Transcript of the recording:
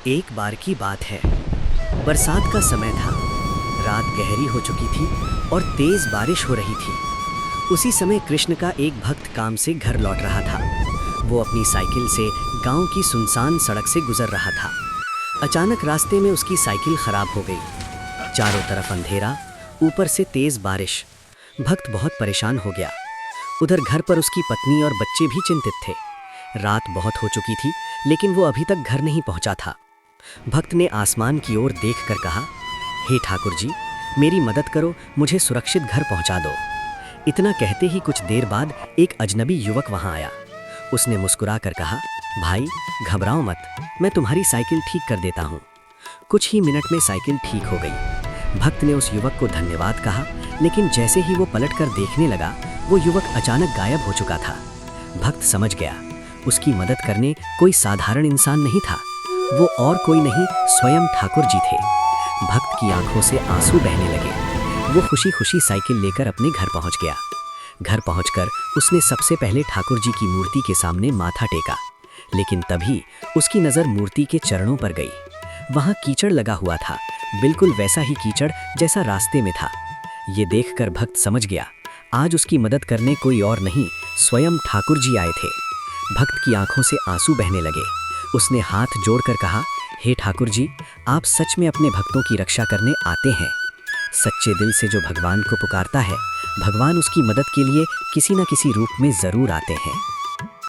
एक बार की बात है। बरसात का समय था। रात गहरी हो चुकी थी और तेज बारिश हो रही थी। उसी समय कृष्ण का एक भक्त काम से घर लौट रहा था। वो अपनी साइकिल से गांव की सुनसान सड़क से गुजर रहा था। अचानक रास्ते में उसकी साइकिल खराब हो गई। चारों तरफ अंधेरा, ऊपर से तेज बारिश। भक्त बहुत परेशान हो गया। उधर घर पर उसकी पत्नी और बच्चे भी चिंतित थे। रात बहुत हो चुकी थी, लेकिन वो अभी तक घर नहीं पहुंचा था। भक्त ने आसमान की ओर देखकर कहा, हे ठाकुर जी, मेरी मदद करो, मुझे सुरक्षित घर पहुंचा दो। इतना कहते ही कुछ देर बाद एक अजनबी युवक वहां आया। उसने मुस्कुराकर कहा, भाई घबराओ मत, मैं तुम्हारी साइकिल ठीक कर देता हूं। कुछ ही मिनट में साइकिल ठीक हो गई। भक्त ने उस युवक को धन्यवाद कहा, लेकिन जैसे ही वो पलटकर देखने लगा, वो युवक अचानक गायब हो चुका था। भक्त समझ गया, उसकी मदद करने कोई साधारण इंसान नहीं था। वो और कोई नहीं, स्वयं ठाकुर जी थे। भक्त की आंखों से आंसू बहने लगे। वो खुशी खुशी साइकिल लेकर अपने घर पहुंच गया। घर पहुंचकर उसने सबसे पहले ठाकुर जी की मूर्ति के सामने माथा टेका, लेकिन तभी उसकी नज़र मूर्ति के चरणों पर गई। वहां कीचड़ लगा हुआ था, बिल्कुल वैसा ही कीचड़ जैसा रास्ते में था। ये देखकर भक्त समझ गया, आज उसकी मदद करने कोई और नहीं, स्वयं ठाकुर जी आए थे। भक्त की आंखों से आंसू बहने लगे। उसने हाथ जोड़कर कहा, हे ठाकुर जी, आप सच में अपने भक्तों की रक्षा करने आते हैं। सच्चे दिल से जो भगवान को पुकारता है, भगवान उसकी मदद के लिए किसी न किसी रूप में जरूर आते हैं।